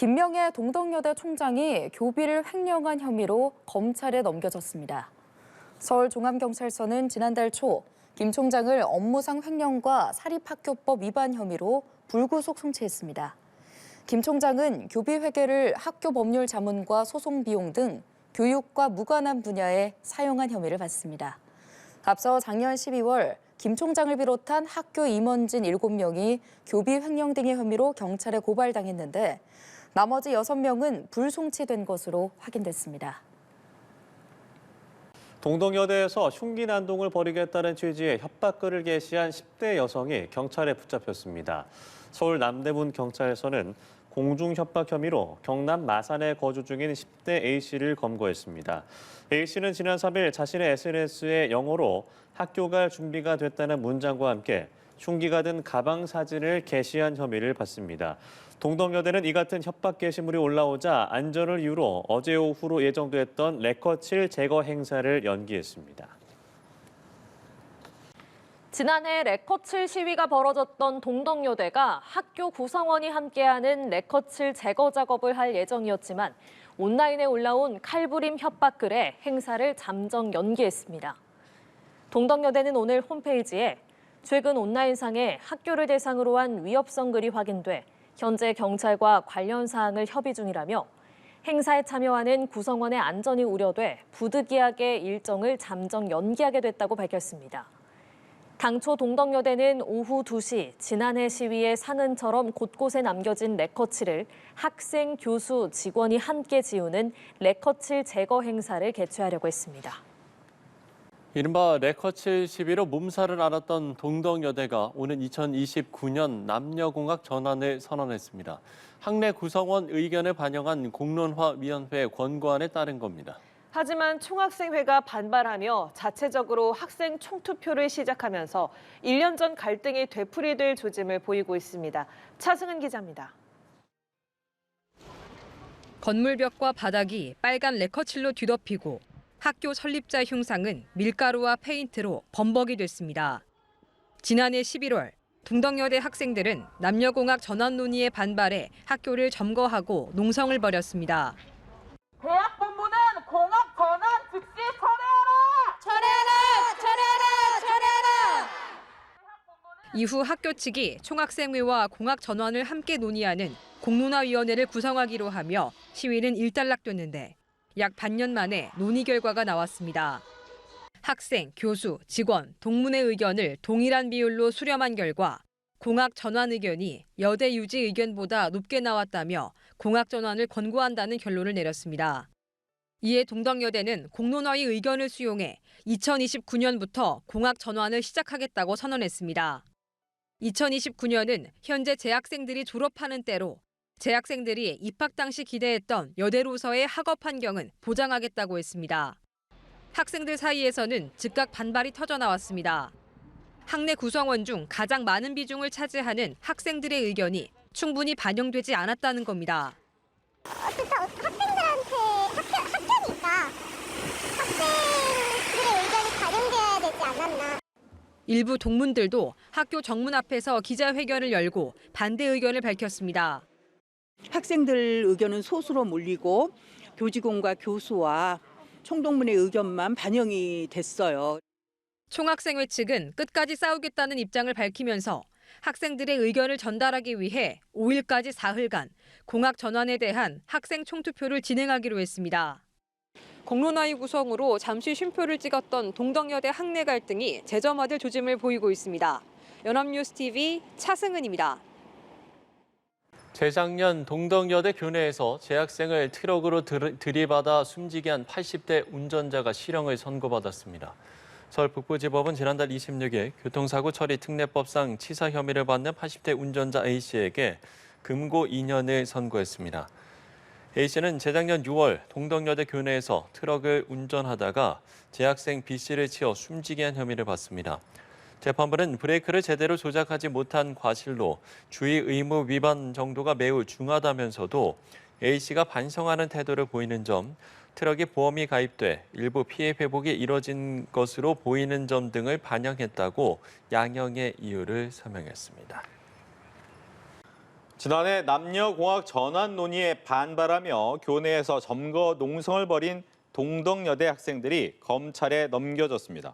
김명애 동덕여대 총장이 교비를 횡령한 혐의로 검찰에 넘겨졌습니다. 서울종합경찰서는 지난달 초 김 총장을 업무상 횡령과 사립학교법 위반 혐의로 불구속 송치했습니다. 김 총장은 교비 회계를 학교 법률 자문과 소송 비용 등 교육과 무관한 분야에 사용한 혐의를 받습니다. 앞서 작년 12월 김 총장을 비롯한 학교 임원진 7명이 교비 횡령 등의 혐의로 경찰에 고발당했는데 나머지 6명은 불송치된 것으로 확인됐습니다. 동덕여대에서 흉기 난동을 벌이겠다는 취지의 협박글을 게시한 10대 여성이 경찰에 붙잡혔습니다. 서울 남대문 경찰서는 공중협박 혐의로 경남 마산에 거주 중인 10대 A씨를 검거했습니다. A씨는 지난 3일 자신의 SNS에 영어로 학교 갈 준비가 됐다는 문장과 함께 흉기가 든 가방 사진을 게시한 혐의를 받습니다. 동덕여대는 이 같은 협박 게시물이 올라오자 안전을 이유로 어제 오후로 예정됐던 레커칠 제거 행사를 연기했습니다. 지난해 레커칠 시위가 벌어졌던 동덕여대가 학교 구성원이 함께하는 레커칠 제거 작업을 할 예정이었지만 온라인에 올라온 칼부림 협박글에 행사를 잠정 연기했습니다. 동덕여대는 오늘 홈페이지에 최근 온라인상에 학교를 대상으로 한 위협성 글이 확인돼 현재 경찰과 관련 사항을 협의 중이라며 행사에 참여하는 구성원의 안전이 우려돼 부득이하게 일정을 잠정 연기하게 됐다고 밝혔습니다. 당초 동덕여대는 오후 2시 지난해 시위의 상흔처럼 곳곳에 남겨진 레커칠을 학생, 교수, 직원이 함께 지우는 레커칠 제거 행사를 개최하려고 했습니다. 이른바 레커칠 시위로 몸살을 앓았던 동덕여대가 오는 2029년 남녀공학 전환을 선언했습니다. 학내 구성원 의견을 반영한 공론화위원회 권고안에 따른 겁니다. 하지만 총학생회가 반발하며 자체적으로 학생 총투표를 시작하면서 1년 전 갈등이 되풀이될 조짐을 보이고 있습니다. 차승은 기자입니다. 건물벽과 바닥이 빨간 레커칠로 뒤덮이고 학교 설립자 흉상은 밀가루와 페인트로 범벅이 됐습니다. 지난해 11월 동덕여대 학생들은 남녀공학 전환 논의에 반발해 학교를 점거하고 농성을 벌였습니다. 대학 본부는 공학 전환 즉시 철회하라! 철회하라! 철회하라! 철회하라! 이후 학교 측이 총학생회와 공학 전환을 함께 논의하는 공론화위원회를 구성하기로 하며 시위는 일단락됐는데 약 반년 만에 논의 결과가 나왔습니다. 학생, 교수, 직원, 동문의 의견을 동일한 비율로 수렴한 결과 공학 전환 의견이 여대 유지 의견보다 높게 나왔다며 공학 전환을 권고한다는 결론을 내렸습니다. 이에 동덕여대는 공론화의 의견을 수용해 2029년부터 공학 전환을 시작하겠다고 선언했습니다. 2029년은 현재 재학생들이 졸업하는 때로 재학생들이 입학 당시 기대했던 여대로서의 학업 환경은 보장하겠다고 했습니다. 학생들 사이에서는 즉각 반발이 터져나왔습니다. 학내 구성원 중 가장 많은 비중을 차지하는 학생들의 의견이 충분히 반영되지 않았다는 겁니다. 어쨌든 학생들한테 학교니까 학생들의 의견이 반영돼야 되지 않았나. 일부 동문들도 학교 정문 앞에서 기자회견을 열고 반대 의견을 밝혔습니다. 학생들 의견은 소수로 몰리고 교직원과 교수와 총동문의 의견만 반영이 됐어요. 총학생회 측은 끝까지 싸우겠다는 입장을 밝히면서 학생들의 의견을 전달하기 위해 5일까지 사흘간 공학 전환에 대한 학생 총투표를 진행하기로 했습니다. 공론화의 구성으로 잠시 쉼표를 찍었던 동덕여대 학내 갈등이 재점화될 조짐을 보이고 있습니다. 연합뉴스TV 차승은입니다. 재작년 동덕여대 교내에서 재학생을 트럭으로 들이받아 숨지게 한 80대 운전자가 실형을 선고받았습니다. 서울 북부지법은 지난달 26일 교통사고 처리 특례법상 치사 혐의를 받는 80대 운전자 A씨에게 금고 2년을 선고했습니다. A씨는 재작년 6월 동덕여대 교내에서 트럭을 운전하다가 재학생 B씨를 치어 숨지게 한 혐의를 받습니다. 재판부는 브레이크를 제대로 조작하지 못한 과실로 주의 의무 위반 정도가 매우 중하다면서도 A씨가 반성하는 태도를 보이는 점, 트럭에 보험이 가입돼 일부 피해 회복이 이뤄진 것으로 보이는 점 등을 반영했다고 양형의 이유를 설명했습니다. 지난해 남녀공학 전환 논의에 반발하며 교내에서 점거 농성을 벌인 동덕여대 학생들이 검찰에 넘겨졌습니다.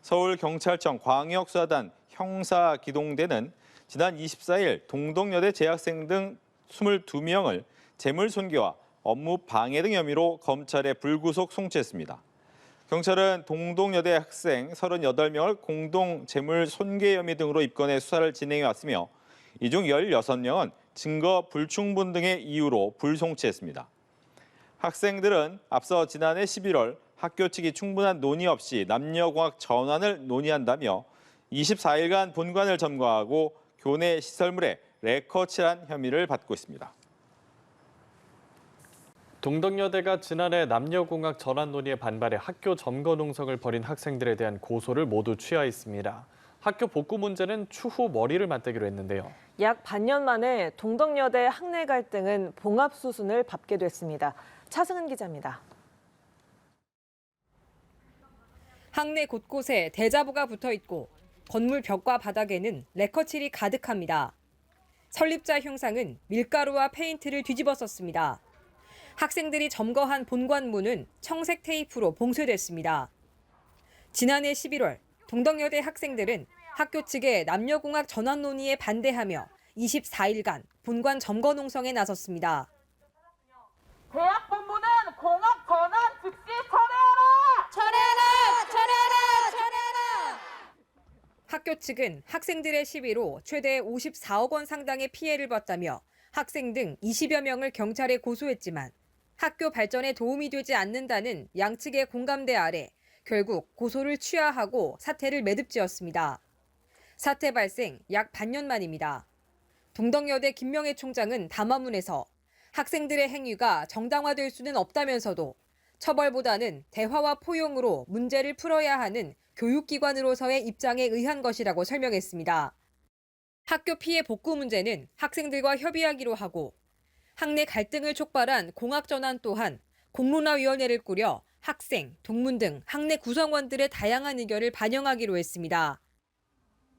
서울경찰청 광역수사단 형사기동대는 지난 24일 동덕여대 재학생 등 22명을 재물손괴와 업무 방해 등 혐의로 검찰에 불구속 송치했습니다. 경찰은 동덕여대 학생 38명을 공동 재물손괴 혐의 등으로 입건해 수사를 진행해 왔으며 이 중 16명은 증거 불충분 등의 이유로 불송치했습니다. 학생들은 앞서 지난해 11월 학교 측이 충분한 논의 없이 남녀공학 전환을 논의한다며 24일간 본관을 점거하고 교내 시설물에 레커칠한 혐의를 받고 있습니다. 동덕여대가 지난해 남녀공학 전환 논의에 반발해 학교 점거 농성을 벌인 학생들에 대한 고소를 모두 취하했습니다. 학교 복구 문제는 추후 머리를 맞대기로 했는데요. 약 반년 만에 동덕여대 학내 갈등은 봉합 수순을 밟게 됐습니다. 차승은 기자입니다. 학내 곳곳에 대자보가 붙어 있고 건물 벽과 바닥에는 레커칠이 가득합니다. 설립자 형상은 밀가루와 페인트를 뒤집어 썼습니다. 학생들이 점거한 본관문은 청색 테이프로 봉쇄됐습니다. 지난해 11월 동덕여대 학생들은 학교 측의 남녀공학 전환 논의에 반대하며 24일간 본관 점거 농성에 나섰습니다. 대학 본부는 공학 전환 즉시 철회하라! 철회하라! 학교 측은 학생들의 시위로 최대 54억 원 상당의 피해를 봤다며 학생 등 20여 명을 경찰에 고소했지만 학교 발전에 도움이 되지 않는다는 양측의 공감대 아래 결국 고소를 취하하고 사태를 매듭지었습니다. 사태 발생 약 반년 만입니다. 동덕여대 김명애 총장은 담화문에서 학생들의 행위가 정당화될 수는 없다면서도 처벌보다는 대화와 포용으로 문제를 풀어야 하는 교육기관으로서의 입장에 의한 것이라고 설명했습니다. 학교 피해 복구 문제는 학생들과 협의하기로 하고 학내 갈등을 촉발한 공학전환 또한 공론화위원회를 꾸려 학생, 동문 등 학내 구성원들의 다양한 의견을 반영하기로 했습니다.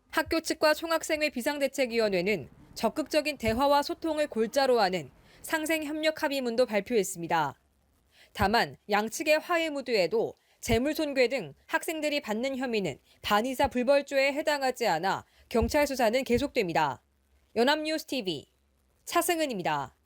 학교 측과 총학생회 비상대책위원회는 적극적인 대화와 소통을 골자로 하는 상생협력 합의문도 발표했습니다. 다만 양측의 화해 무드에도 재물손괴 등 학생들이 받는 혐의는 반의사 불벌조에 해당하지 않아 경찰 수사는 계속됩니다. 연합뉴스TV 차승은입니다.